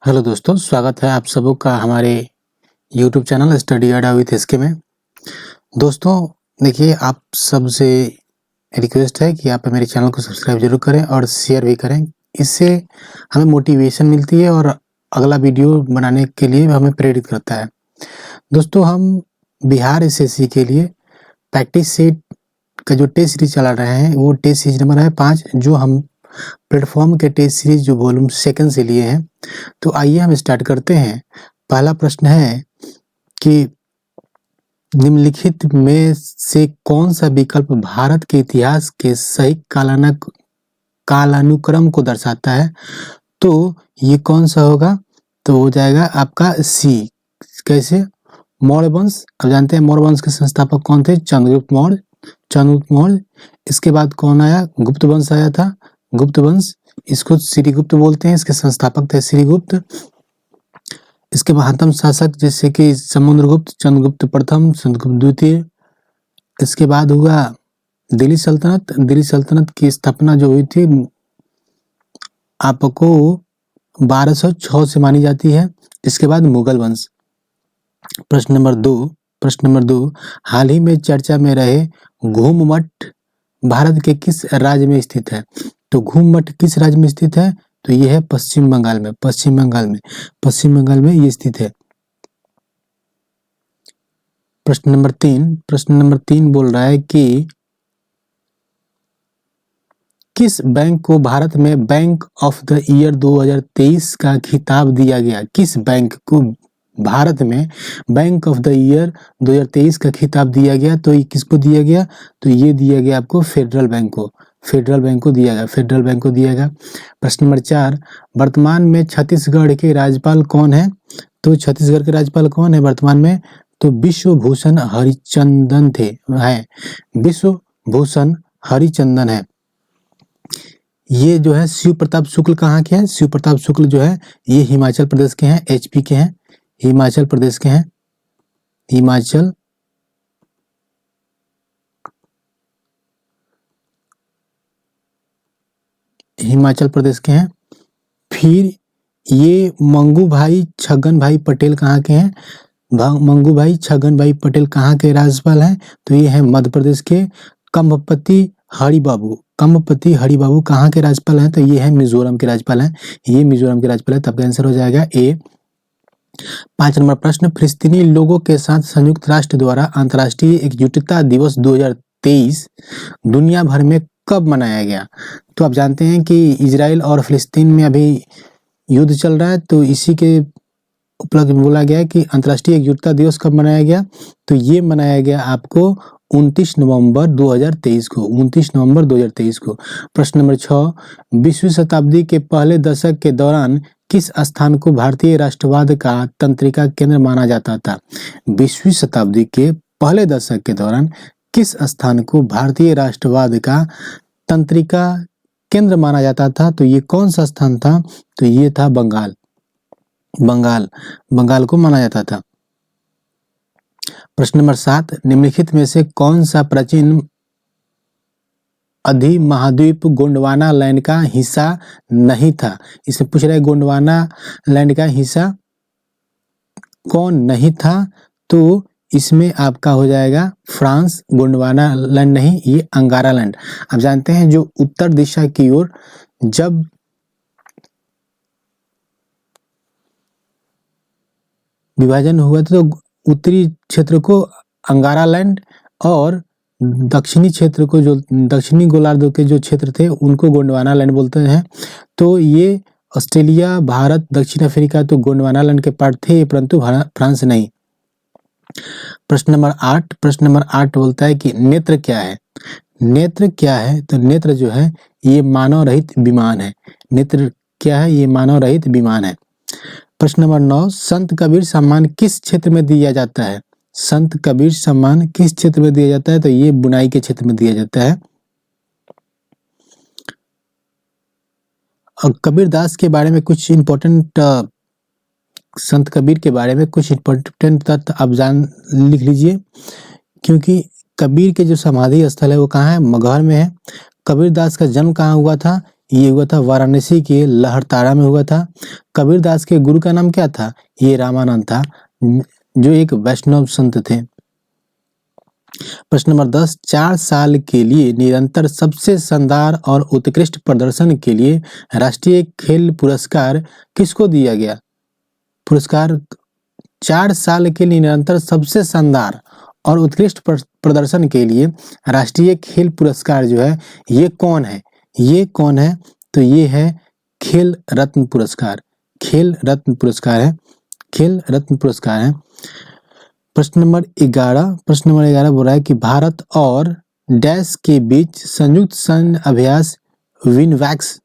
Hello दोस्तों, स्वागत है आप सबों का हमारे यूट्यूब चैनल स्टडी अड्डा विथ एसके में। दोस्तों देखिए, आप सबसे रिक्वेस्ट है कि आप मेरे चैनल को सब्सक्राइब जरूर करें और शेयर भी करें। इससे हमें मोटिवेशन मिलती है और अगला वीडियो बनाने के लिए हमें प्रेरित करता है। दोस्तों, हम बिहार एसएससी के लिए प्रैक्टिस सेट का जो टेस्ट सीरीज चला रहे हैं वो टेस्ट सीरीज नंबर है 5, जो हम प्लेटफॉर्म के टेस्ट सीरीज जो वॉल्यूम 2 से लिए हैं। तो आइए हम स्टार्ट करते हैं। पहला प्रश्न है कि निम्नलिखित में से कौन सा विकल्प भारत के इतिहास के सही कालानुक्रम को दर्शाता है? तो ये कौन सा होगा? तो हो जाएगा आपका सी। कैसे? मौर्य वंश। अब जानते हैं मौर्य वंश के संस्थापक कौन थे? चंद्रगुप्त मौर्य। इसके बाद कौन आया? गुप्त वंश आया था, गुप्त वंश। इसको श्रीगुप्त बोलते हैं, इसके संस्थापक थे श्रीगुप्त। इसके महानतम शासक जैसे कि समुद्रगुप्त, चंद्रगुप्त प्रथम, चंद्रगुप्त द्वितीय। इसके बाद हुआ दिल्ली सल्तनत। दिल्ली सल्तनत की स्थापना जो हुई थी आपको 1206 से मानी जाती है। इसके बाद मुगल वंश। प्रश्न नंबर दो, हाल ही में चर्चा में रहे घूम मठ भारत के किस राज्य में स्थित है? तो घूम मठ किस राज्य में स्थित है? तो यह है पश्चिम बंगाल में ये स्थित है। प्रश्न नंबर तीन बोल रहा है कि किस बैंक को भारत में बैंक ऑफ द ईयर 2023 का खिताब दिया गया? किस बैंक को भारत में बैंक ऑफ द ईयर 2023 का खिताब दिया गया? तो ये किसको दिया गया? तो ये दिया गया आपको फेडरल बैंक को दिया गया। प्रश्न नंबर 4, वर्तमान में छत्तीसगढ़ के राज्यपाल कौन है? तो छत्तीसगढ़ के राज्यपाल कौन है वर्तमान में? तो विश्वभूषण हरिचंदन है। ये जो है शिव प्रताप शुक्ल कहाँ के हैं? शिव प्रताप शुक्ल जो है ये हिमाचल प्रदेश के हैं, एचपी के हैं, हिमाचल प्रदेश के हैं, हिमाचल प्रदेश के हैं। फिर ये मंगू भाई छगन भाई पटेल कहाँ के हैं? मंगू भाई छगन भाई पटेल कहाँ के राज्यपाल हैं? तो ये है मध्य प्रदेश के। कंभपति हरिबाबू कहाँ के राज्यपाल हैं? तो ये है मिजोरम के राज्यपाल हैं, तब का आंसर हो जाएगा ए। 5 नंबर प्रश्न, फिलिस्तीनी लोगों के साथ संयुक्त राष्ट्र द्वारा अंतर्राष्ट्रीय एकजुटता दिवस 2023 दुनिया भर में कब मनाया गया? तो आप जानते हैं कि इजराइल और फिलिस्तीन में अभी युद्ध चल रहा है, तो इसी के उपलक्ष्य में बोला गया है कि अंतर्राष्ट्रीय एकजुटता दिवस कब मनाया गया? तो ये मनाया गया आपको 29 नवंबर 2023 को। प्रश्न नंबर 6, 20वीं शताब्दी के पहले दशक के दौरान किस स्थान को भारतीय राष्ट्रवाद का तंत्रिका केंद्र माना जाता था? 20वीं शताब्दी के पहले दशक के दौरान किस स्थान को भारतीय राष्ट्रवाद का तंत्रिका केंद्र माना जाता था? तो ये कौन सा स्थान था? तो ये था बंगाल को माना जाता था। प्रश्न नंबर 7, निम्नलिखित में से कौन सा प्राचीन अधिमहाद्वीप गोंडवाना लैंड का हिस्सा नहीं था? इसमें पूछ रहा है गोंडवाना लैंड का हिस्सा कौन नहीं था? तो इसमें आपका हो जाएगा फ्रांस। गोंडवाना लैंड नहीं, ये अंगारा लैंड। आप जानते हैं जो उत्तर दिशा की ओर जब विभाजन हुआ था तो उत्तरी क्षेत्र को अंगारा लैंड और दक्षिणी क्षेत्र को, जो दक्षिणी गोलार्ध के जो क्षेत्र थे उनको गोंडवाना लैंड बोलते हैं। तो ये ऑस्ट्रेलिया, भारत, दक्षिण अफ्रीका तो गोंडवाना लैंड के पार्ट थे, परंतु फ्रांस नहीं। प्रश्न नंबर 8 बोलता है कि नेत्र क्या है? तो नेत्र जो है ये मानव रहित विमान है। नेत्र क्या है? ये मानव रहित विमान है। प्रश्न नंबर 9, संत कबीर सम्मान किस क्षेत्र में दिया जाता है? संत कबीर सम्मान किस क्षेत्र में दिया जाता है? तो ये बुनाई के क्षेत्र में दिया जाता है। और कबीरदास के बारे में कुछ इंपॉर्टेंट, संत कबीर के बारे में कुछ इंपॉर्टेंट तथ्य आप लिख लीजिए, क्योंकि कबीर के जो समाधि स्थल है वो कहाँ है? मगहर में है। कबीरदास का जन्म कहाँ हुआ था? ये हुआ था वाराणसी के लहरतारा में हुआ था। कबीरदास के गुरु का नाम क्या था? ये रामानंद था, जो एक वैष्णव संत थे। प्रश्न नंबर 10, 4 साल के लिए निरंतर सबसे शानदार और उत्कृष्ट प्रदर्शन के लिए राष्ट्रीय खेल पुरस्कार किसको दिया गया? पुरस्कार 4 साल के लिए निरंतर सबसे शानदार और उत्कृष्ट प्रदर्शन के लिए राष्ट्रीय खेल पुरस्कार जो है ये कौन है? ये कौन है? तो ये है खेल रत्न पुरस्कार। खेल रत्न पुरस्कार है, खेल रत्न पुरस्कार है। प्रश्न नंबर 11 बोल रहा है कि भारत और डैश के बीच संयुक्त सैन्य अभ्यास विनवैक्स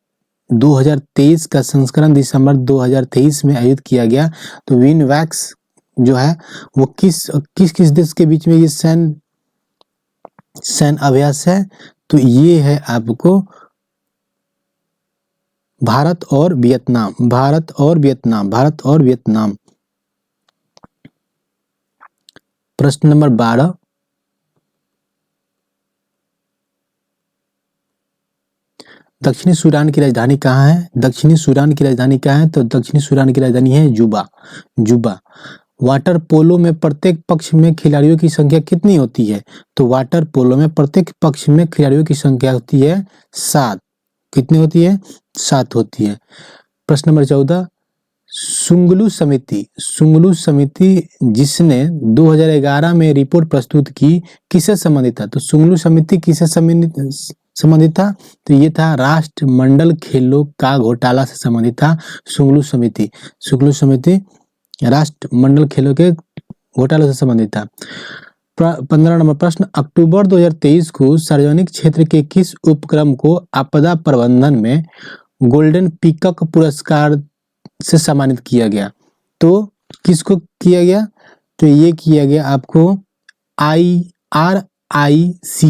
2023 का संस्करण दिसंबर 2023 में आयोजित किया गया। तो विनवैक्स जो है वो किस देश के बीच में ये सैन्य अभ्यास है? तो ये है आपको भारत और वियतनाम, भारत और वियतनाम, भारत और वियतनाम। प्रश्न नंबर 12, दक्षिणी सूडान की राजधानी कहाँ है? दक्षिणी सूडान की राजधानी क्या है? तो दक्षिणी सूडान की राजधानी है जुबा, जुबा। वाटर पोलो में प्रत्येक पक्ष में खिलाड़ियों की संख्या कितनी होती है? तो वाटर पोलो में प्रत्येक पक्ष में खिलाड़ियों की संख्या होती है 7। कितनी होती है? 7 होती है। प्रश्न नंबर 14, सुंगलू समिति जिसने 2011 में रिपोर्ट प्रस्तुत की किससे संबंधित था? तो सुंगलू समिति किससे संबंधित था? तो ये था राष्ट्रमंडल खेलों का घोटाला से संबंधित था। सुंगलू समिति राष्ट्रमंडल खेलों के घोटाले से संबंधित था। 15 नंबर प्रश्न, अक्टूबर 2023 को सार्वजनिक क्षेत्र के किस उपक्रम को आपदा प्रबंधन में गोल्डन पीकॉक पुरस्कार से सम्मानित किया गया? तो किसको किया गया? तो ये किया गया आपको RIC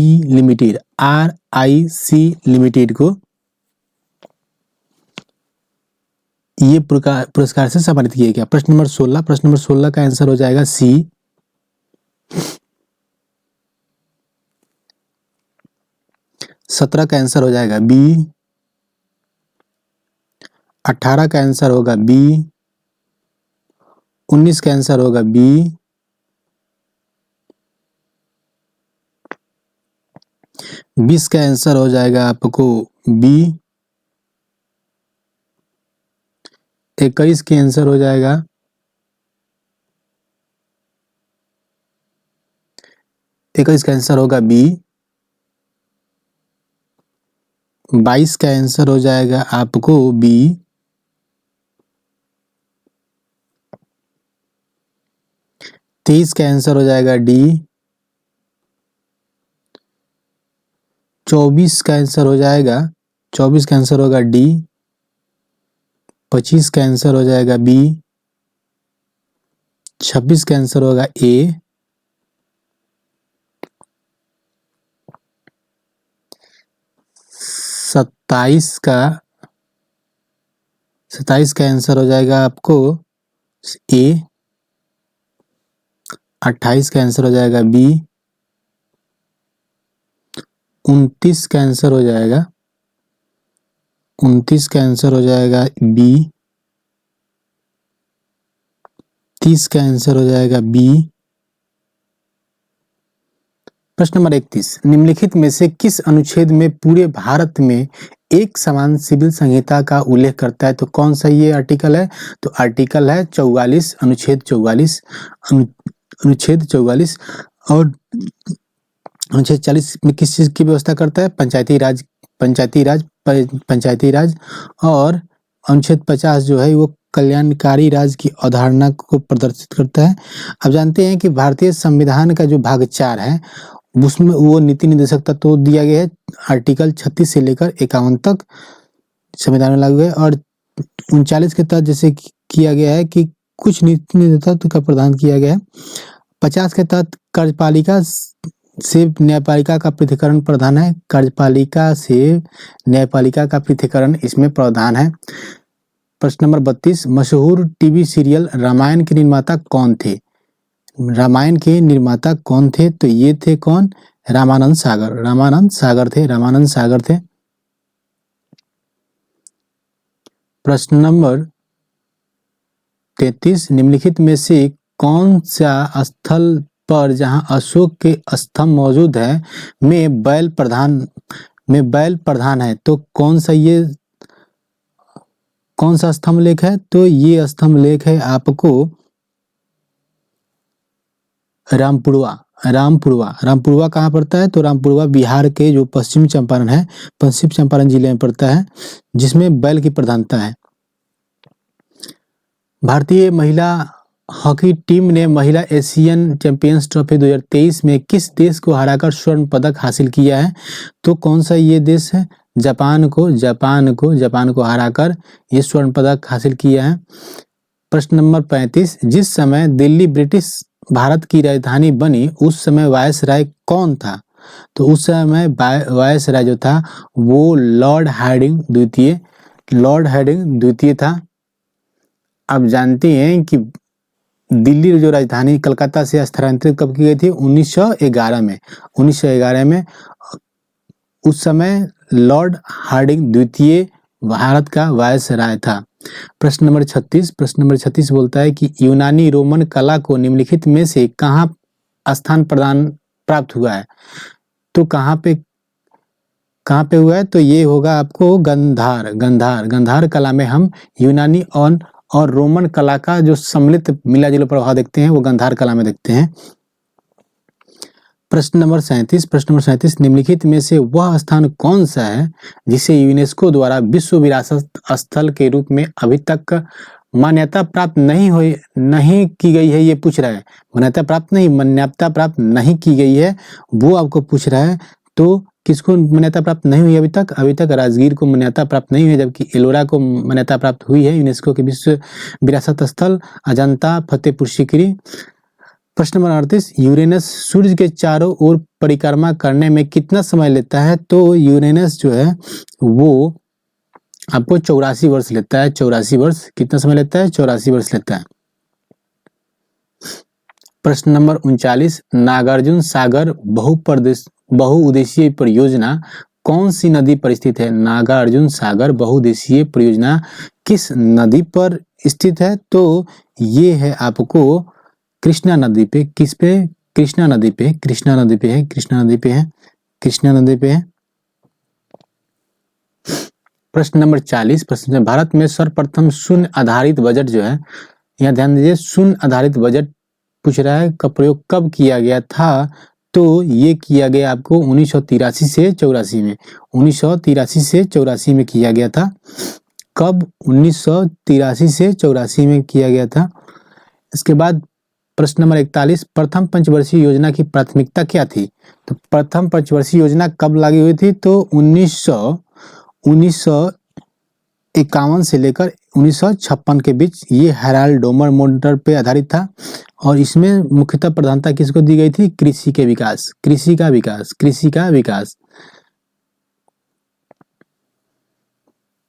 लिमिटेड को ये पुरस्कार से सम्मानित किया गया। प्रश्न नंबर 16 का आंसर हो जाएगा सी। 17 का आंसर हो जाएगा बी। 18 का आंसर होगा बी। 19 का आंसर होगा बी। 20 का आंसर हो जाएगा आपको बी। 21 के आंसर हो जाएगा 21 का आंसर होगा बी। 22 का आंसर हो जाएगा आपको बी। 23 का आंसर हो जाएगा डी। 24 का आंसर हो जाएगा 24 का आंसर होगा डी। 25 का आंसर हो जाएगा बी। 26 का आंसर होगा ए। 27 का आंसर हो जाएगा आपको ए। 28 का आंसर हो जाएगा बी। 29 का आंसर हो जाएगा 29 का आंसर हो जाएगा बी। 30 का आंसर हो जाएगा बी। प्रश्न नंबर 31, निम्नलिखित में से किस अनुच्छेद में पूरे भारत में एक समान सिविल संहिता का उल्लेख करता है? तो कौन सा ये आर्टिकल है? तो आर्टिकल है 44, अनुच्छेद 44, अनुच्छेद 44। और अनुच्छेद 40 में किस चीज की व्यवस्था करता है? पंचायती राज। और अनुच्छेद 50 जो है वो कल्याणकारी राज की अवधारणा को प्रदर्शित करता है। अब जानते हैं कि भारतीय संविधान का जो भाग 4 है उसमें वो नीति निर्देशक तत्व दिया गया है। आर्टिकल 36 से लेकर 51 तक संविधान में लागू है। और 39 के तहत जैसे किया गया है कि कुछ नीति निर्देशक तत्व का प्रदान किया गया है। 50 के तहत कार्यपालिका से न्यायपालिका का पृथक्करण प्रावधान है। कार्यपालिका से न्यायपालिका का पृथक्करण इसमें प्रावधान है। प्रश्न नंबर 32, मशहूर टीवी सीरियल रामायण के निर्माता कौन थे? रामायण के निर्माता कौन थे? तो ये थे कौन? रामानंद सागर थे। प्रश्न नंबर 33, निम्नलिखित में से कौन सा स्थल पर जहां अशोक के स्तंभ मौजूद है में बैल प्रधान है, तो कौन सा स्तंभ लेख है? तो ये स्तंभ लेख है आपको रामपुरवा कहाँ पड़ता है? तो रामपुरवा बिहार के जो पश्चिम चंपारण जिले में पड़ता है, जिसमें बैल की प्रधानता है। भारतीय महिला हॉकी टीम ने महिला एशियन चैंपियंस ट्रॉफी 2023 में किस देश को हराकर स्वर्ण पदक हासिल किया है? तो कौन सा ये देश है? जापान को हराकर ये स्वर्ण पदक हासिल किया है। प्रश्न नंबर 35, जिस समय दिल्ली ब्रिटिश भारत की राजधानी बनी उस समय वायसराय कौन था? तो उस समय वायसराय जो था वो लॉर्ड हार्डिंग द्वितीय था। आप जानते हैं कि दिल्ली जो राजधानी कलकत्ता से स्थानांतरित कब की गई थी? 1911 में। उस समय लॉर्ड हार्डिंग द्वितीय भारत का वायसराय था। प्रश्न नंबर 36 बोलता है कि यूनानी रोमन कला को निम्नलिखित में से कहाँ स्थान प्रदान प्राप्त हुआ है? तो कहाँ पे हुआ है? तो ये होगा आपको गंधार कला में हम यूनानी और रोमन कला का जो सम्मिलित मिला जुला प्रभाव देखते हैं वो गंधार कला में देखते हैं। प्रश्न नंबर 37, निम्नलिखित में से वह स्थान कौन सा है जिसे यूनेस्को द्वारा विश्व विरासत स्थल के रूप में अभी तक मान्यता प्राप्त नहीं की गई है? ये पूछ रहा है। मान्यता प्राप्त नहीं की गई है वो आपको पूछ रहा है। तो किसको मान्यता प्राप्त नहीं हुई अभी तक? राजगीर को मान्यता प्राप्त नहीं हुई, जबकि एलोरा को मान्यता प्राप्त हुई है यूनेस्को के विश्व विरासत स्थल। अजंता, फतेहपुर सीकरी। प्रश्न नंबर 38, यूरेनस सूर्य के चारों ओर परिक्रमा करने में कितना समय लेता है? तो यूरेनस जो है वो आपको 84 वर्ष लेता है। 84 वर्ष कितना समय लेता है? 84 वर्ष लेता है। प्रश्न नंबर 39, नागार्जुन सागर बहुउद्देशीय परियोजना कौन सी नदी पर स्थित है? नागार्जुन सागर बहुउद्देशीय परियोजना किस नदी पर स्थित है? तो ये है आपको कृष्णा नदी पे। किस पे? कृष्णा नदी पे है। प्रश्न नंबर 40, भारत में सर्वप्रथम शून्य आधारित बजट जो है, यहाँ ध्यान दीजिए, शून्य आधारित बजट पूछ रहा है का प्रयोग कब किया गया था? तो ये किया गया आपको 1983 से 84 में। 1983 से 84 में किया गया था। कब? 1983 से 84 में किया गया था। इसके बाद प्रश्न नंबर 41, प्रथम पंचवर्षीय योजना की प्राथमिकता क्या थी? तो प्रथम पंचवर्षीय योजना कब लागू हुई थी? तो 1951 से लेकर 1956 के बीच। ये हेराल्ड डोमर मॉडल पे आधारित था और इसमें मुख्यतः प्रधानता किसको दी गई थी? कृषि का विकास।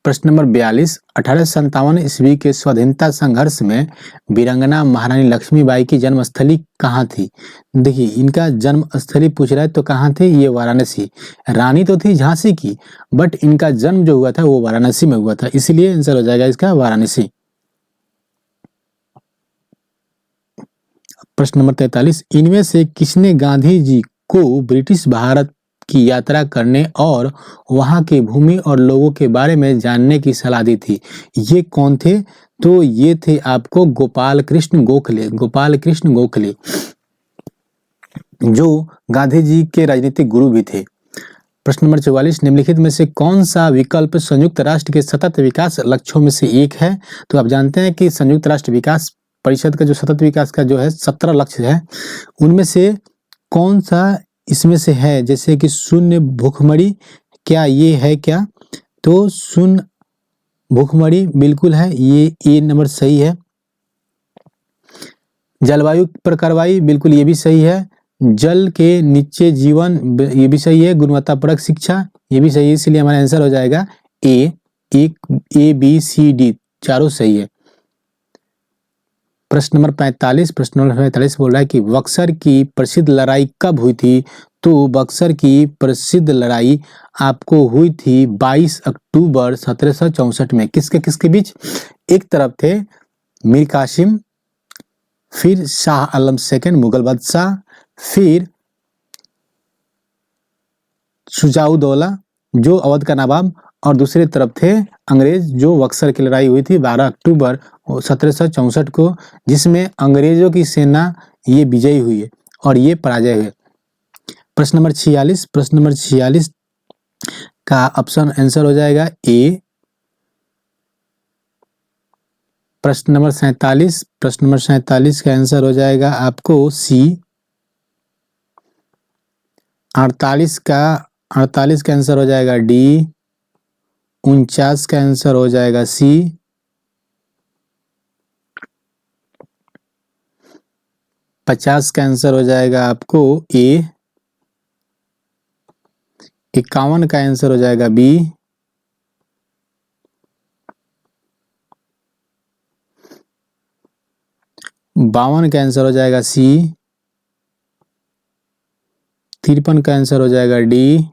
प्रश्न नंबर 42, 1857 ईस्वी के स्वाधीनता संघर्ष में वीरांगना महारानी लक्ष्मीबाई की जन्मस्थली कहाँ थी? देखिए, इनका जन्मस्थली पूछ रहा है तो कहाँ थी? ये वाराणसी। रानी तो थी झांसी की, बट इनका जन्म जो हुआ था वो वाराणसी में हुआ था, इसलिए आंसर हो जाएगा इसका वाराणसी। प्रश्न नंबर 43, इनमें से किसने गांधी जी को ब्रिटिश भारत की यात्रा करने और वहां के भूमि और लोगों के बारे में जानने की सलाह दी थी? ये कौन थे? तो ये थे आपको गोपाल कृष्ण गोखले, जो गांधी जी के राजनीतिक गुरु भी थे। प्रश्न नंबर 44, निम्नलिखित में से कौन सा विकल्प संयुक्त राष्ट्र के सतत विकास लक्ष्यों में से एक है? तो आप जानते हैं कि संयुक्त राष्ट्र विकास परिषद का जो सतत विकास का जो है 17 लक्ष्य है, उनमें से कौन सा इसमें से है? जैसे कि शून्य भूखमरी, क्या ये है क्या? तो शून्य भूखमरी बिल्कुल है, ये नंबर सही है। जलवायु पर कार्रवाई बिल्कुल ये भी सही है। जल के नीचे जीवन ये भी सही है। गुणवत्तापरक शिक्षा ये भी सही है, इसलिए हमारा आंसर हो जाएगा A, B, C, D चारों सही है। प्रश्न नंबर 45 बोल रहा है कि बक्सर की प्रसिद्ध लड़ाई कब हुई थी? तो बक्सर की प्रसिद्ध लड़ाई आपको हुई थी 22 अक्टूबर 1764 में। किसके किसके बीच? एक तरफ थे मीर कासिम, फिर शाह आलम सेकंड मुगल बादशाह, फिर शुजाउद्दौला जो अवध का नवाब, और दूसरी तरफ थे अंग्रेज, जो बक्सर की लड़ाई हुई थी 12 अक्टूबर 1764 को, जिसमें अंग्रेजों की सेना ये विजयी हुई है और ये पराजय हुए। प्रश्न नंबर 46 का ऑप्शन आंसर हो जाएगा ए। प्रश्न नंबर 47 का आंसर हो जाएगा आपको सी। 48 का आंसर हो जाएगा डी। 49 का आंसर हो जाएगा सी। 50 का आंसर हो जाएगा आपको ए। 51 का आंसर हो जाएगा बी। 52 का आंसर हो जाएगा सी। 53 का आंसर हो जाएगा डी।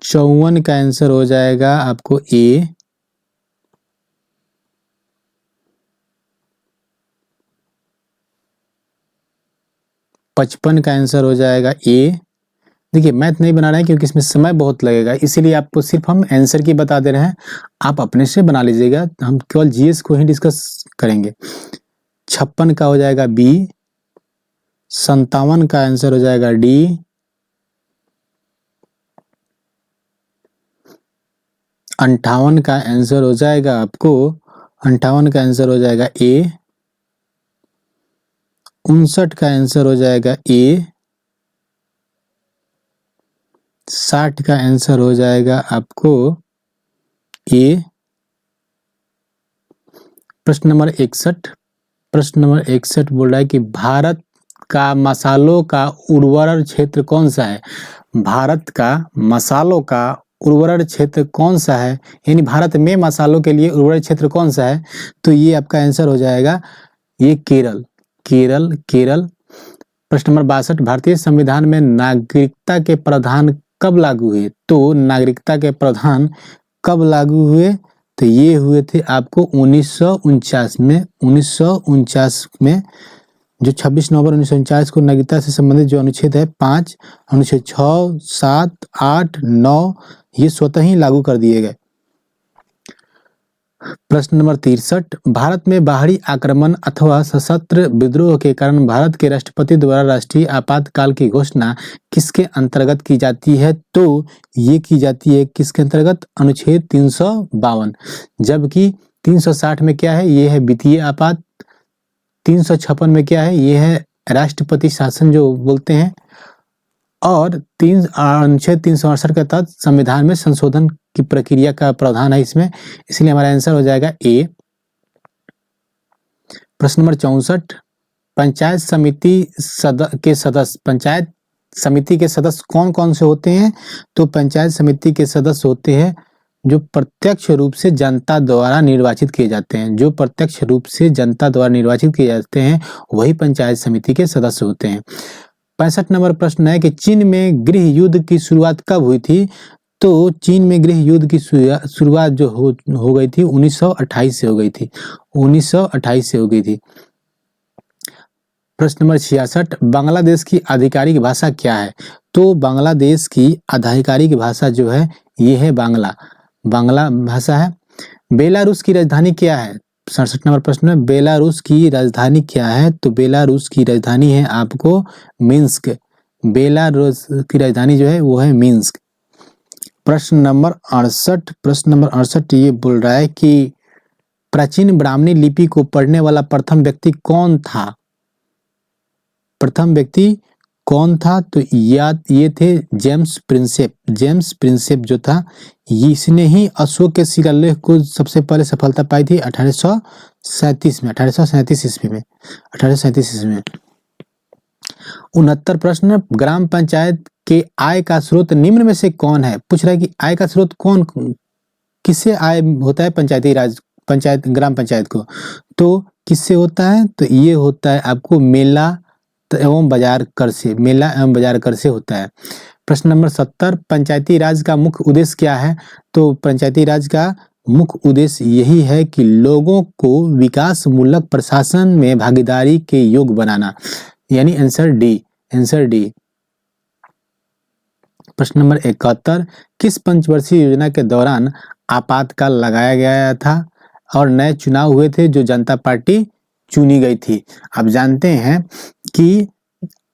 54 का आंसर हो जाएगा आपको ए। 55 का आंसर हो जाएगा ए। देखिए मैथ नहीं बना रहे हैं क्योंकि इसमें समय बहुत लगेगा, इसीलिए आपको सिर्फ हम आंसर की बता दे रहे हैं, आप अपने से बना लीजिएगा। हम केवल जीएस को ही डिस्कस करेंगे। 56 का हो जाएगा बी। 57 का आंसर हो जाएगा डी। 58 का आंसर हो जाएगा आपको 58 का आंसर हो जाएगा ए। 59 का आंसर हो जाएगा ए। 60 का आंसर हो जाएगा आपको ए। प्रश्न नंबर 61 बोल रहा है कि भारत का मसालों का उर्वर क्षेत्र कौन सा है? भारत का मसालों का उर्वर क्षेत्र कौन सा है, यानी भारत में मसालों के लिए उर्वर क्षेत्र कौन सा है? तो ये आपका आंसर हो जाएगा ये केरल। प्रश्न नंबर 62, भारतीय संविधान में नागरिकता के प्रावधान कब लागू हुए? तो नागरिकता के प्रावधान कब लागू हुए? तो ये हुए थे आपको 1949 में। 1949 में जो 26 नवंबर 1949 को नागरिकता से संबंधित जो अनुच्छेद है 5, अनुच्छेद 6, 7, 8, 9 ये स्वतः ही लागू कर दिए गए। प्रश्न नंबर 63, भारत में बाहरी आक्रमण अथवा सशस्त्र विद्रोह के कारण भारत के राष्ट्रपति द्वारा राष्ट्रीय आपातकाल की घोषणा किसके अंतर्गत की जाती है? तो ये की जाती है किसके अंतर्गत? अनुच्छेद 352। जबकि 360 में क्या है? ये है वित्तीय आपात। 356 में क्या है? ये है राष्ट्रपति शासन जो बोलते हैं। और अनुच्छेद 368 के तहत संविधान में संशोधन की प्रक्रिया का प्रावधान है इसमें, इसलिए हमारा आंसर हो जाएगा ए। प्रश्न नंबर 64, पंचायत समिति के सदस्य कौन कौन से होते हैं? तो पंचायत समिति के सदस्य होते हैं जो प्रत्यक्ष रूप से जनता द्वारा निर्वाचित किए जाते हैं। जो प्रत्यक्ष रूप से जनता द्वारा निर्वाचित किए जाते हैं वही पंचायत समिति के सदस्य होते हैं। 65 नंबर प्रश्न है कि चीन में गृह युद्ध की शुरुआत कब हुई थी? तो चीन में गृह युद्ध की शुरुआत जो हो गई थी 1928 से हो गई थी। 1928 से हो गई थी। प्रश्न नंबर 66, बांग्लादेश की आधिकारिक भाषा क्या है? तो बांग्लादेश की आधिकारिक भाषा जो है ये है बांग्ला भाषा है। बेलारूस की राजधानी क्या है? 67 नंबर प्रश्न में बेलारूस की राजधानी क्या है? तो बेलारूस की राजधानी है आपको मिन्स्क। बेलारूस की राजधानी जो है वो है मिन्स्क। प्रश्न नंबर 68 ये बोल रहा है कि प्राचीन ब्राह्मणी लिपि को पढ़ने वाला प्रथम व्यक्ति कौन था? तो ये थे जेम्स प्रिंसेप जो था, इसने ही अशोक के शिलालेख को सबसे पहले सफलता पाई थी 1837 ईस्वी में। 69 प्रश्न, ग्राम पंचायत के आय का स्रोत निम्न में से कौन है? पूछ रहा है कि आय का स्रोत कौन किससे आय होता है? पंचायती राज, पंचायत, ग्राम पंचायत को। तो किससे होता है? तो ये होता है आपको मेला एवं बाजार कर से, मेला एवं बाजार कर से होता है। प्रश्न नंबर 70, पंचायती राज का मुख्य उद्देश्य क्या है? तो पंचायती राज का मुख्य उद्देश्य यही है कि लोगों को विकास मूलक प्रशासन में भागीदारी के योग्य बनाना, यानी आंसर डी, आंसर डी। प्रश्न नंबर 71, किस पंचवर्षीय योजना के दौरान आपातकाल लगाया गया था और नए चुनाव हुए थे जो जनता पार्टी चुनी गई थी? आप जानते हैं कि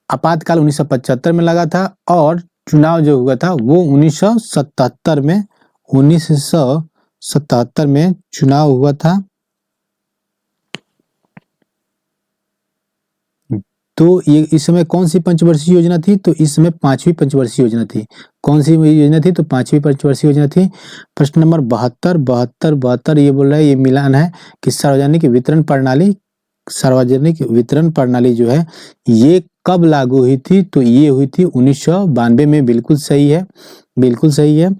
आपातकाल 1975 में लगा था और चुनाव जो हुआ था वो 1977 में, 1977 में चुनाव हुआ था। तो ये इस समय कौन सी पंचवर्षीय योजना थी? तो इस समय 5वीं पंचवर्षीय योजना थी। कौन सी योजना थी? तो 5वीं पंचवर्षीय योजना थी। प्रश्न नंबर 72 ये बोल रहा है, ये मिलान है कि सार्वजनिक वितरण प्रणाली, सार्वजनिक वितरण प्रणाली जो है ये कब लागू हुई थी? तो ये हुई थी 1992 में। बिल्कुल सही है, बिल्कुल सही है।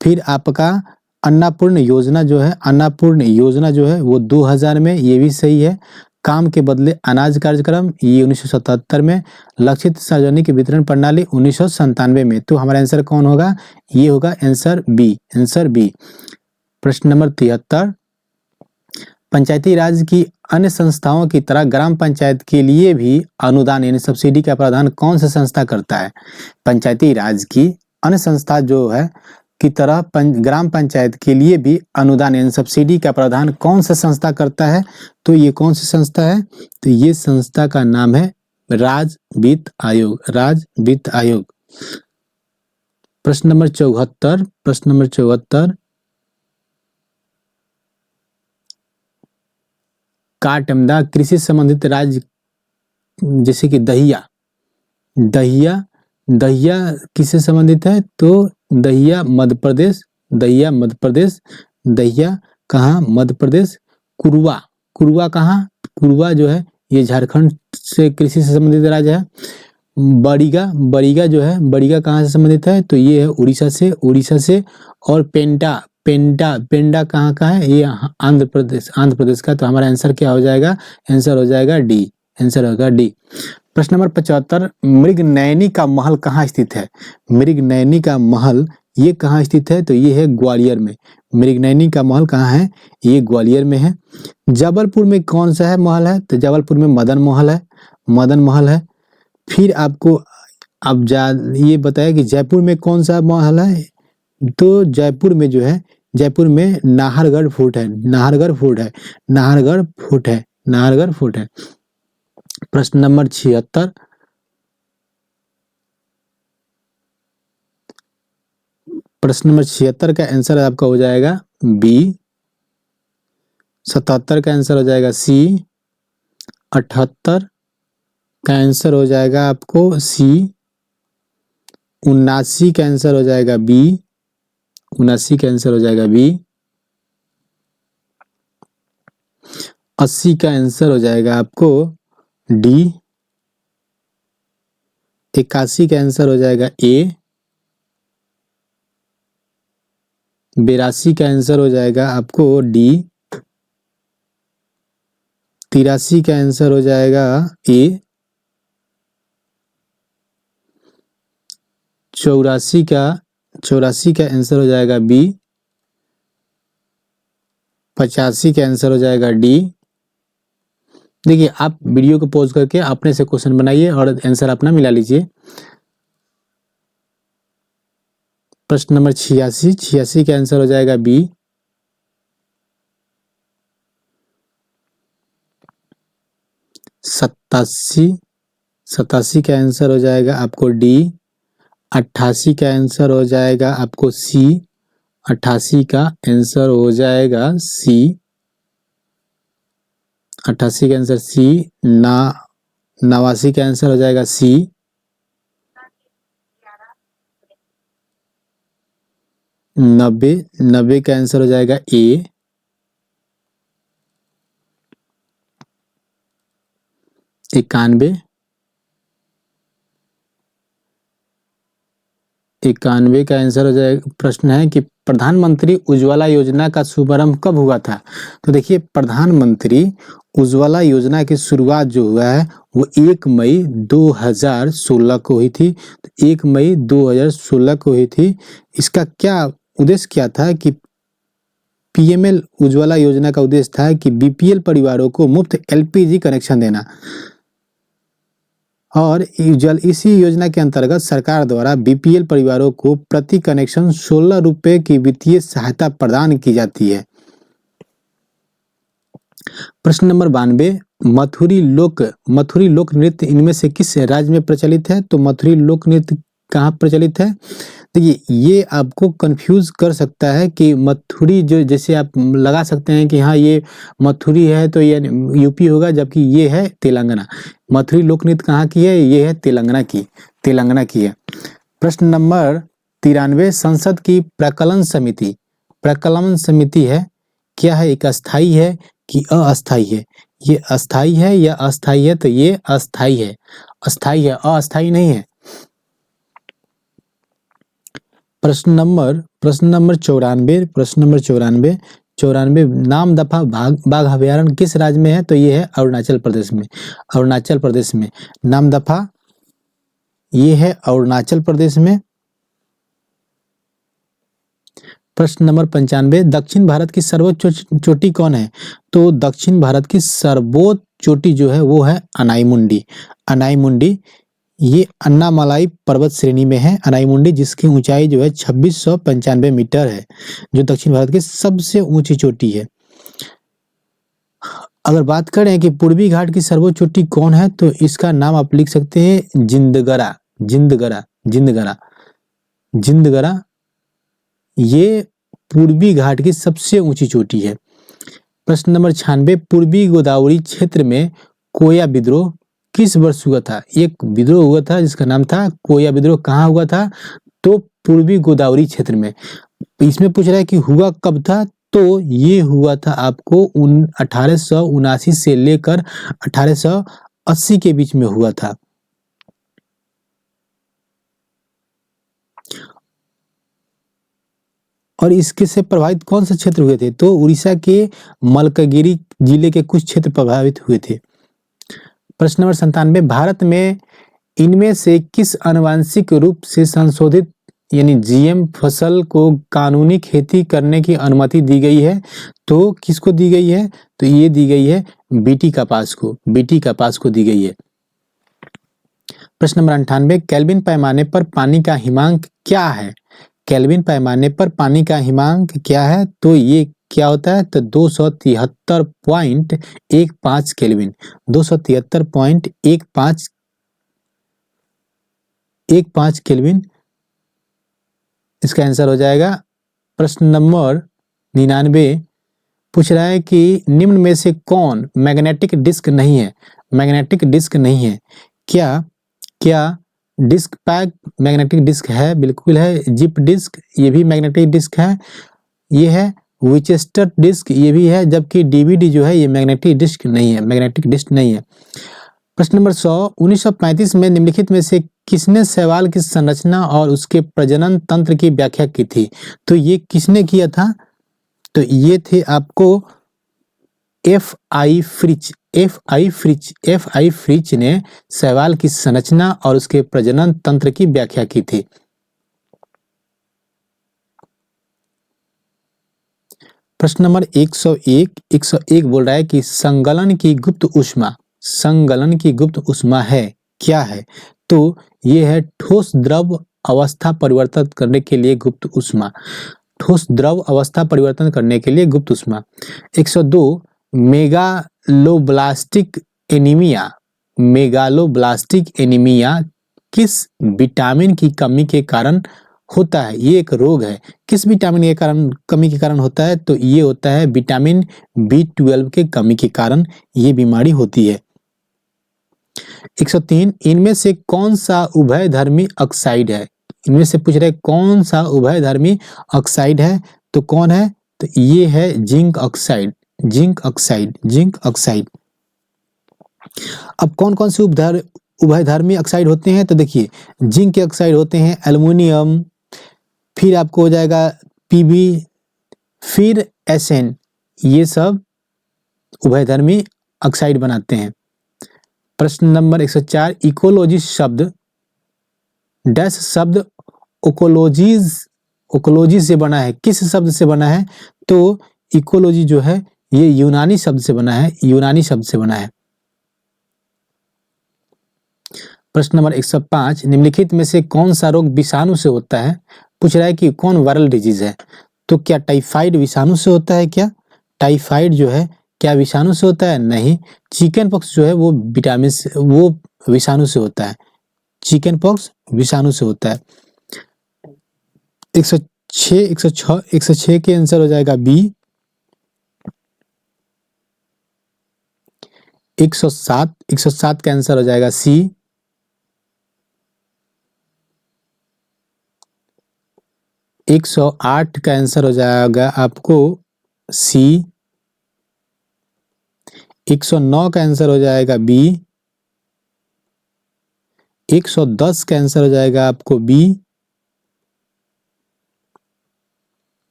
फिर आपका अन्नपूर्ण योजना जो है, अन्नपूर्ण योजना जो है वो 2000 में, ये भी सही है। काम के बदले अनाज कार्यक्रम, ये 1977 में। लक्षित सार्वजनिक वितरण प्रणाली 1997 में। तो हमारा आंसर कौन होगा? ये होगा आंसर बी, आंसर बी। प्रश्न नंबर 73, पंचायती राज की अन्य संस्थाओं की तरह ग्राम पंचायत के लिए भी अनुदान यानी सब्सिडी का प्रावधान कौन सा संस्था करता है? पंचायती राज की अन्य संस्था जो है की तरह ग्राम पंचायत के लिए भी अनुदान यानी सब्सिडी का प्रावधान कौन सा संस्था करता है? तो ये कौन सी संस्था है? तो ये संस्था का नाम है राज्य वित्त आयोग, राज्य वित्त आयोग। प्रश्न नंबर 74, प्रश्न नंबर 74, काटमदा कृषि संबंधित राज्य जैसे कि दहिया, दहिया, दहिया किससे संबंधित है? तो दहिया मध्य प्रदेश, दहिया मध्य प्रदेश, दहिया कहाँ? मध्य प्रदेश। कुरुआ, कुरुआ कहाँ? कुरुआ जो है ये झारखंड से कृषि से संबंधित राज्य है। बड़िगा, बड़िगा जो है, बड़िगा कहाँ से संबंधित है? तो ये है उड़ीसा से, उड़ीसा से। और पेंटा, पेंटा, पेंडा कहाँ का है? ये आंध्र प्रदेश, आंध्र प्रदेश का। तो हमारा आंसर क्या हो जाएगा? आंसर हो जाएगा डी, आंसर होगा डी। प्रश्न नंबर 75, मृगनयनी का महल कहाँ स्थित है? मृगनयनी का महल ये कहाँ स्थित है? तो ये है ग्वालियर में। मृगनयनी का महल कहाँ है? ये ग्वालियर में है। जबलपुर में कौन सा है महल है? तो जबलपुर में मदन महल है, मदन महल है। फिर आपको अब ये बताया कि जयपुर में कौन सा महल है? तो जयपुर में जो है, जयपुर में नाहरगढ़ फोर्ट है, नाहरगढ़ फोर्ट है, नाहरगढ़ फोर्ट है, नाहरगढ़ फोर्ट है। प्रश्न नंबर 76, प्रश्न नंबर 76 का आंसर आपका हो जाएगा बी। 77 का आंसर हो जाएगा सी। 78 का आंसर हो जाएगा आपको सी। 79 का आंसर हो जाएगा बी, 79 का आंसर हो जाएगा बी। 80 का आंसर हो जाएगा आपको डी। 81 का आंसर हो जाएगा ए। 82 का आंसर हो जाएगा आपको डी। 83 का आंसर हो जाएगा ए। 84 का आंसर हो जाएगा बी। 85 का आंसर हो जाएगा डी। देखिए आप वीडियो को पॉज करके अपने से क्वेश्चन बनाइए और आंसर अपना मिला लीजिए। प्रश्न नंबर 86, 86 का आंसर हो जाएगा बी। 87, 87 का आंसर हो जाएगा आपको डी। 88 का आंसर हो जाएगा आपको सी। 88 का आंसर हो जाएगा सी। 88 का आंसर सी। 89 का आंसर हो जाएगा सी। 90 का आंसर हो जाएगा ए। 91 का आंसर हो जाएगा, प्रश्न है कि प्रधानमंत्री उज्ज्वला योजना का शुभारंभ कब हुआ था? तो देखिए, प्रधानमंत्री उज्ज्वला योजना की शुरुआत जो हुआ है वो 1 मई 2016 को हुई थी। तो 1 मई 2016 को हुई थी। इसका क्या उद्देश्य क्या था कि पीएमएल उज्ज्वला योजना का उद्देश्य था कि बीपीएल परिवारों को मुफ्त एलपीजी कनेक्शन देना, और इसी योजना के अंतर्गत सरकार द्वारा बीपीएल परिवारों को प्रति कनेक्शन 16 रुपए की वित्तीय सहायता प्रदान की जाती है। प्रश्न नंबर 92, मथुरी लोक नृत्य इनमें से किस राज्य में प्रचलित है? तो मथुरी लोक नृत्य कहाँ प्रचलित है? देखिए, ये आपको कंफ्यूज कर सकता है कि मथुरी जो, जैसे आप लगा सकते हैं कि हाँ ये मथुरी है तो ये यूपी होगा, जबकि ये है तेलंगाना। मथुरी लोक नृत्य कहाँ की है? ये है तेलंगाना की है। प्रश्न नंबर 93, संसद की प्रकलन समिति है क्या है? एक अस्थाई है कि अस्थाई है? ये अस्थाई है या अस्थाई है? तो ये अस्थाई है, अस्थाई नहीं है। प्रश्न नंबर 94, नाम दफा बाघ अभयारण्य किस राज्य में है? तो ये है अरुणाचल प्रदेश में। नाम दफा ये है अरुणाचल प्रदेश में। प्रश्न नंबर 95, दक्षिण भारत की सर्वोच्च चोटी कौन है? तो दक्षिण भारत की सर्वोच्च चोटी जो है वो है अनाईमुंडी। ये अन्नामलाई पर्वत श्रेणी में है अनाईमुंडी, जिसकी ऊंचाई जो है 2695 मीटर है, जो दक्षिण भारत की सबसे ऊंची चोटी है। अगर बात करें कि पूर्वी घाट की सर्वोच्च चोटी कौन है, तो इसका नाम आप लिख सकते हैं जिंदगरा। ये पूर्वी घाट की सबसे ऊंची चोटी है। प्रश्न नंबर 96, पूर्वी गोदावरी क्षेत्र में कोया विद्रोह किस वर्ष हुआ था? एक विद्रोह हुआ था जिसका नाम था कोया विद्रोह। कहाँ हुआ था? तो पूर्वी गोदावरी क्षेत्र में। इसमें पूछ रहा है कि हुआ कब था? तो ये हुआ था आपको 1879 से लेकर 1880 के बीच में हुआ था। और इसके से प्रभावित कौन से क्षेत्र हुए थे? तो उड़ीसा के मलकागिरी जिले के कुछ क्षेत्र प्रभावित हुए थे। प्रश्न नंबर 97, भारत में इनमें से किस आनुवंशिक रूप से संशोधित यानी जीएम फसल को कानूनी खेती करने की अनुमति दी गई है? तो किसको दी गई है? तो ये दी गई है बीटी कपास को दी गई है। प्रश्न नंबर 98, केल्विन पैमाने पर पानी का हिमांक क्या है? केल्विन पैमाने पर पानी का हिमांक क्या है? तो ये क्या होता है? तो 273.15 केल्विन, 273.15 केल्विन इसका आंसर हो जाएगा। प्रश्न नंबर 99 पूछ रहा है कि निम्न में से कौन मैग्नेटिक डिस्क नहीं है? क्या डिस्क पैक मैग्नेटिक डिस्क है? बिल्कुल है। जिप डिस्क ये भी मैग्नेटिक डिस्क है। ये है विचेस्टर डिस्क, ये भी है। जबकि डीवीडी जो है ये मैग्नेटिक डिस्क नहीं है। प्रश्न नंबर 100, 1935 में निम्नलिखित में से किसने शैवाल की संरचना और उसके प्रजनन तंत्र की व्याख्या की थी? तो ये किसने किया था? तो ये थे आपको F.I. फ्रिच ने शैवाल की संरचना और उसके प्रजनन तंत्र की व्याख्या की थी। प्रश्न नंबर 101 बोल रहा है कि संगलन की गुप्त ऊष्मा है क्या है? तो ये है ठोस द्रव अवस्था परिवर्तन करने के लिए गुप्त ऊष्मा। 102, मेगालोब्लास्टिक एनीमिया किस विटामिन की कमी के कारण होता है? ये एक रोग है। किस विटामिन के कारण कमी के कारण होता है? तो ये होता है विटामिन B12 के कमी के कारण ये बीमारी होती है। 103, इनमें से कौन सा उभयधर्मी ऑक्साइड है? इनमें से पूछ रहे कौन सा उभयधर्मी ऑक्साइड है? तो कौन है? तो ये है जिंक ऑक्साइड। अब कौन कौन से उभयधर्मी ऑक्साइड होते हैं? तो देखिए, जिंक के ऑक्साइड होते हैं, एल्युमिनियम, फिर आपको हो जाएगा Pb फिर Sn, ये सब उभयधर्मी ऑक्साइड बनाते हैं। प्रश्न नंबर 104, इकोलॉजी शब्द डैश शब्द ओकोलॉजी से बना है, किस शब्द से बना है? तो इकोलॉजी जो है ये यूनानी शब्द से बना है, यूनानी शब्द से बना है। प्रश्न नंबर 105, निम्नलिखित में से कौन सा रोग विषाणु से होता है? पूछ रहा है कि कौन वायरल डिजीज है। तो क्या टाइफाइड विषाणु से होता है? क्या टाइफाइड जो है क्या विषाणु से होता है? नहीं। चिकन पॉक्स जो है वो विषाणु से होता है, चिकन पॉक्स विषाणु से होता है। 106 के आंसर हो जाएगा बी। 107 का आंसर हो जाएगा सी। 108 का आंसर हो जाएगा आपको सी। 109 का आंसर हो जाएगा बी। 110 का आंसर हो जाएगा आपको बी।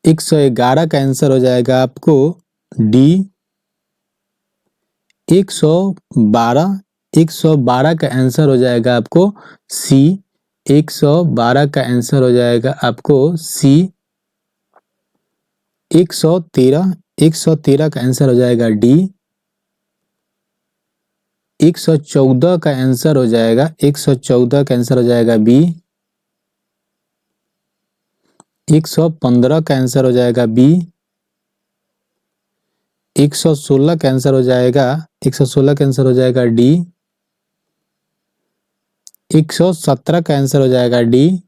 111 का आंसर हो जाएगा आपको डी। 112 का आंसर हो जाएगा आपको सी। 112 का आंसर हो जाएगा आपको सी। 113 का आंसर हो जाएगा डी। 114 का आंसर हो जाएगा 114 का आंसर हो जाएगा बी। 115 का आंसर हो जाएगा बी। 116 का आंसर हो जाएगा 116 का आंसर हो जाएगा डी। 117 का आंसर हो जाएगा डी।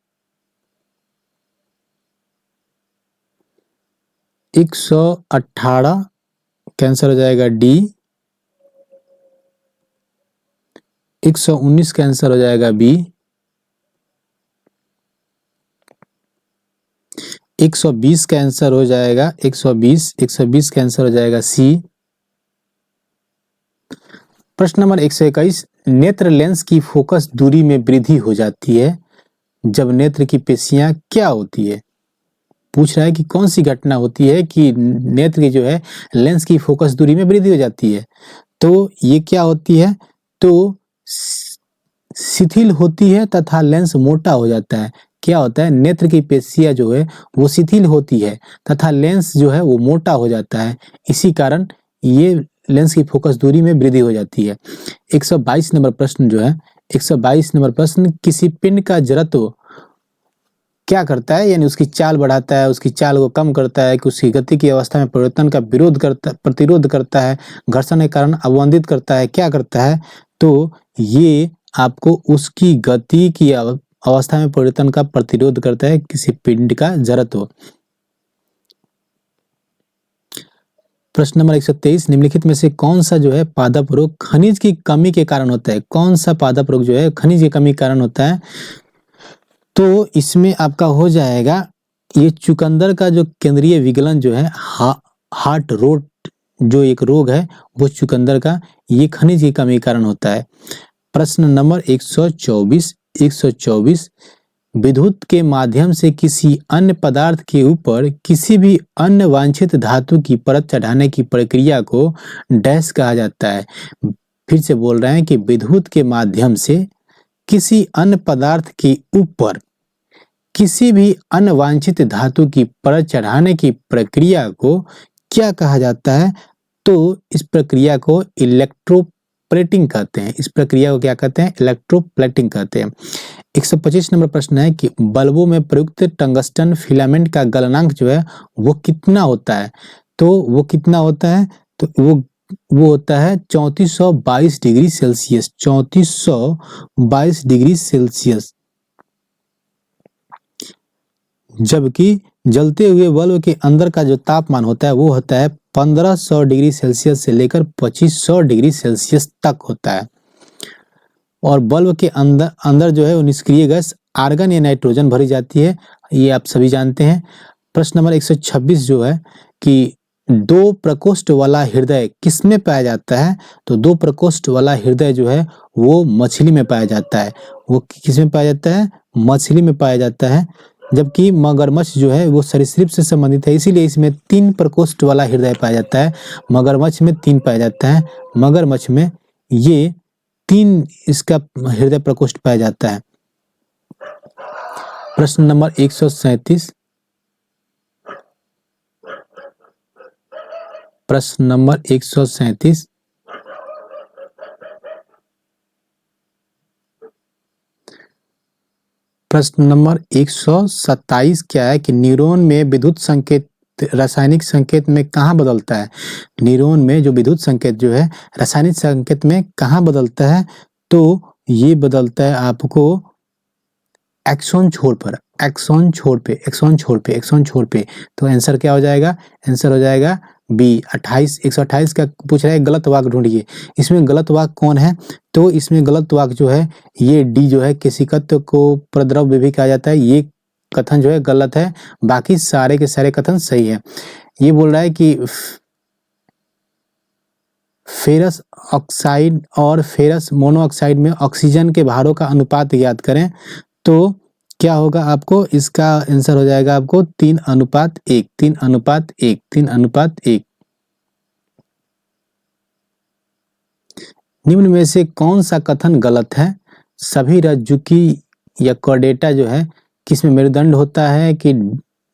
118 का आंसर हो जाएगा डी। 119 का आंसर हो जाएगा बी। 120 का आंसर हो जाएगा 120 का आंसर हो जाएगा सी। प्रश्न नंबर 121, नेत्र लेंस की फोकस दूरी में वृद्धि हो जाती है जब नेत्र की पेशियां क्या होती है? पूछ रहा है कि कौन सी घटना होती है कि नेत्र की जो है लेंस की फोकस दूरी में वृद्धि हो जाती है। तो ये क्या होती है? तो शिथिल होती है तथा लेंस मोटा हो जाता है। क्या होता है? नेत्र की पेशियां जो है वो शिथिल होती है तथा लेंस जो है वो मोटा हो जाता है, इसी कारण ये लेंस की फोकस दूरी में वृद्धि हो जाती है। 122 नंबर प्रश्न जो है 122 नंबर प्रश्न, किसी पिंड का जड़त्व क्या करता है? यानी उसकी चाल बढ़ाता है, उसकी चाल को कम करता है, कि उसकी गति की अवस्था में परिवर्तन का प्रतिरोध करता है, घर्षण के कारण अवमंदित करता है, क्या करता है? तो ये आपको उसकी गति की अवस्था में परिवर्तन का प्रतिरोध करता है किसी पिंड का जड़त्व। प्रश्न नंबर 123, निम्नलिखित में से कौन सा जो है पादप रोग खनिज की कमी के कारण होता है? कौन सा पादप रोग जो है खनिज की कमी के कारण होता है? तो इसमें आपका हो जाएगा ये चुकंदर का जो केंद्रीय विगलन जो है हार्ट रोट जो एक रोग है वो चुकंदर का ये खनिज की कमी के कारण होता है। प्रश्न नंबर 124, विद्युत के माध्यम से किसी अन्य पदार्थ के ऊपर किसी भी अन्य वांछित धातु की परत चढ़ाने की प्रक्रिया को डैश कहा जाता है। फिर से बोल रहे हैं कि विद्युत के माध्यम से किसी अन्य पदार्थ के ऊपर किसी भी अन्य वांछित धातु की परत चढ़ाने की प्रक्रिया को क्या कहा जाता है? तो इस प्रक्रिया को इलेक्ट्रोप्लेटिंग कहते हैं। इस प्रक्रिया को क्या कहते हैं? इलेक्ट्रोप्लेटिंग कहते हैं। 125 नंबर प्रश्न है कि बल्बों में प्रयुक्त टंगस्टन फिलामेंट का गलनांक जो है वो कितना होता है? तो वो कितना होता है? तो वो होता है 3422 डिग्री सेल्सियस। 3422 degree Celsius. जबकि जलते हुए बल्ब के अंदर का जो तापमान होता है वो होता है 1500 डिग्री सेल्सियस से लेकर 2500 डिग्री सेल्सियस तक होता है। और बल्ब के अंदर जो है वो निष्क्रिय गैस आर्गन या नाइट्रोजन भरी जाती है, ये आप सभी जानते हैं। प्रश्न नंबर 126 जो है कि दो प्रकोष्ठ वाला हृदय किसमें पाया जाता है? तो दो प्रकोष्ठ वाला हृदय जो है वो मछली में पाया जाता है। वो किसमें पाया जाता है? मछली में पाया जाता है। जबकि मगरमच्छ जो है वो सरीसृप से संबंधित है, इसीलिए इसमें 3 प्रकोष्ठ वाला हृदय पाया जाता है। मगरमच्छ में 3 पाया जाता है, मगरमच्छ में ये 3 इसका हृदय प्रकोष्ठ पाया जाता है। प्रश्न नंबर 137, प्रश्न नंबर 137, प्रश्न नंबर 127 क्या है कि न्यूरॉन में विद्युत संकेत रासायनिक संकेत में कहाँ बदलता है? न्यूरॉन में जो विद्युत संकेत जो है रासायनिक संकेत में कहाँ बदलता है? तो ये बदलता है आपको एक्सॉन छोर पर, एक्सॉन छोर पे, एक्सॉन छोर पे, एक्सॉन छोर पे। तो आंसर क्या हो जाएगा? आंसर हो जाएगा बी 28। 128 का पूछ रहा है गलत वाक्य ढूंढिए। इसमें गलत वाक्य कौन है? तो इसमें गलत वाक्य जो है ये डी जो है केशिकत्व को प्रद्रव्य भी कहा जाता है, ये कथन जो है गलत है, बाकी सारे के सारे कथन सही है। ये बोल रहा है कि फेरस ऑक्साइड और फेरस मोनोऑक्साइड में ऑक्सीजन के भारों का अनुपात ज्ञात करें। तो क्या होगा आपको? इसका आंसर हो जाएगा आपको 3:1, 3:1, 3:1। निम्न में से कौन सा कथन गलत है? सभी रज्जुकी या कॉर्डेटा जो है किसमें मेरुदंड होता है, कि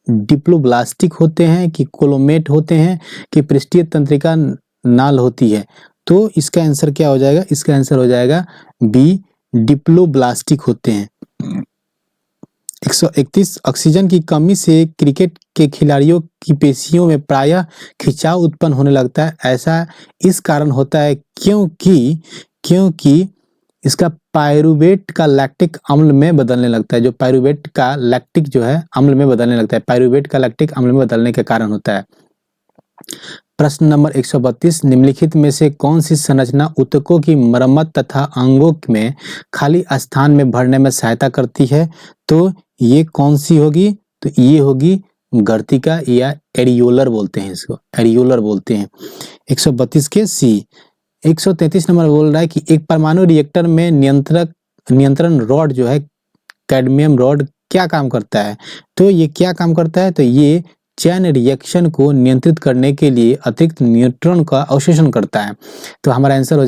डिप्लोब्लास्टिक होते हैं, कि कोलोमेट होते हैं, कि पृष्ठीय तंत्रिका नाल होती है? तो इसका आंसर क्या हो जाएगा? इसका आंसर हो जाएगा बी डिप्लोब्लास्टिक होते हैं। 131 ऑक्सीजन की कमी से क्रिकेट के खिलाड़ियों की पेशियों में प्रायः खिंचाव उत्पन्न होने लगता है, ऐसा इस कारण होता है क्योंकि इसका पायरुवेट का लैक्टिक अम्ल में बदलने लगता है। जो पायरुवेट का लैक्टिक जो है अम्ल में बदलने लगता है, पायरुवेट का लैक्टिक अम्ल में बदलने के कारण होता है। प्रश्न नंबर 132, निम्नलिखित में से कौन सी संरचना ऊतकों की मरम्मत तथा अंगों में खाली स्थान में भरने में सहायता करती है? तो ये कौन सी होगी? तो ये होगी गर्तिका या एरियोलर बोलते हैं इसको, एरियोलर बोलते हैं। 132 के सी। 133 नंबर बोल रहा है कि एक परमाणु रिएक्टर में नियंत्रण रॉड जो है कैडमियम रॉड क्या काम करता है? तो ये क्या काम करता है? तो ये चैन रिएक्शन को नियंत्रित करने के लिए अतिरिक्त न्यूट्रॉन का अवशोषण करता है। तो हमारा आंसर हो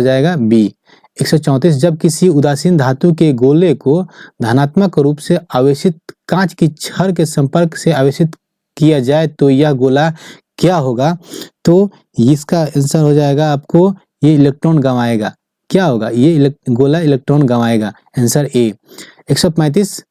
जाएगा बी। 134, जब किसी उदासीन धातु के गोले को धनात्मक रूप से आवेशित कांच की छड़ के संपर्क से आवेशित किया जाए तो यह गोला क्या होगा? तो इसका आंसर हो जाएगा आपको ये इलेक्ट्रॉन गंवाएगा। क्या होगा? ये गोला इलेक्ट्रॉन गंवाएगा। Answer A. 135,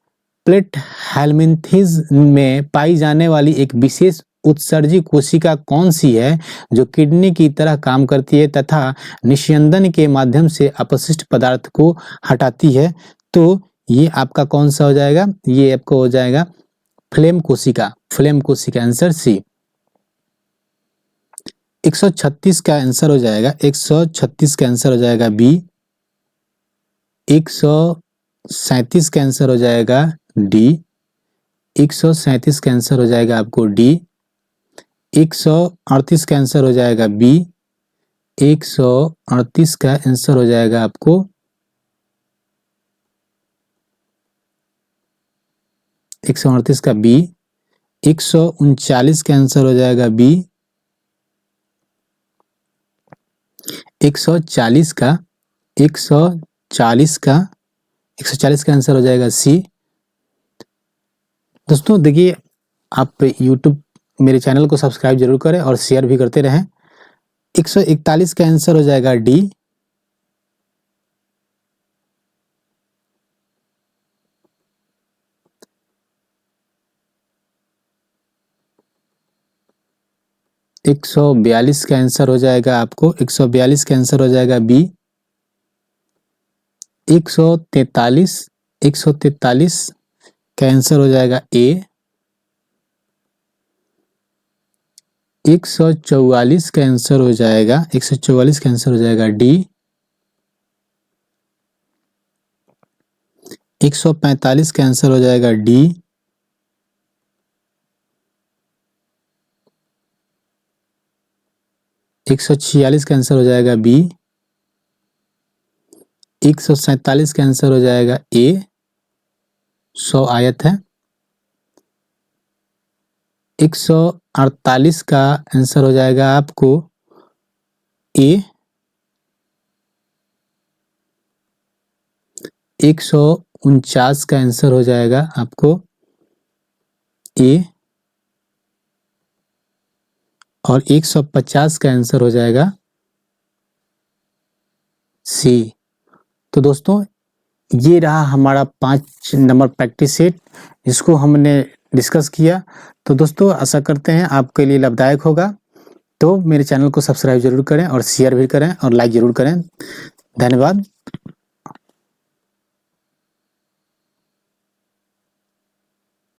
प्लेट हेलमिंथेस में पाई जाने वाली एक विशेष उत्सर्जी कोशिका कौन सी है जो किडनी की तरह काम करती है तथा निस्यंदन के माध्यम से अपशिष्ट पदार्थ को हटाती है? तो ये आपका कौन सा हो जाएगा? ये आपको हो जाएगा फ्लेम कोशिका, फ्लेम कोशिका। Answer C. 136 का आंसर हो जाएगा, 136 का आंसर हो जाएगा बी। 137 का आंसर हो जाएगा डी। 137 का आंसर हो जाएगा आपको डी। 138 का आंसर हो जाएगा बी। 138 का आंसर हो जाएगा आपको 138 का बी। 139 का आंसर हो जाएगा बी। 140 का 140 का आंसर हो जाएगा सी। दोस्तों देखिए, आप YouTube मेरे चैनल को सब्सक्राइब जरूर करें और शेयर भी करते रहें। 141 का आंसर हो जाएगा डी। 142 का आंसर हो जाएगा आपको 142 का आंसर हो जाएगा बी। 143 का आंसर हो जाएगा ए। 144 का आंसर हो जाएगा 144 का आंसर हो जाएगा डी। 145 का आंसर हो जाएगा डी। 146 का आंसर हो जाएगा बी। 147 का आंसर हो जाएगा ए। 100 आयत है। 148 का आंसर हो जाएगा आपको ए। 149 का आंसर हो जाएगा आपको ए और 150 का आंसर हो जाएगा सी। तो दोस्तों ये रहा हमारा 5 नंबर प्रैक्टिस सेट जिसको हमने डिस्कस किया। तो दोस्तों आशा करते हैं आपके लिए लाभदायक होगा। तो मेरे चैनल को सब्सक्राइब जरूर करें और शेयर भी करें और लाइक जरूर करें। धन्यवाद।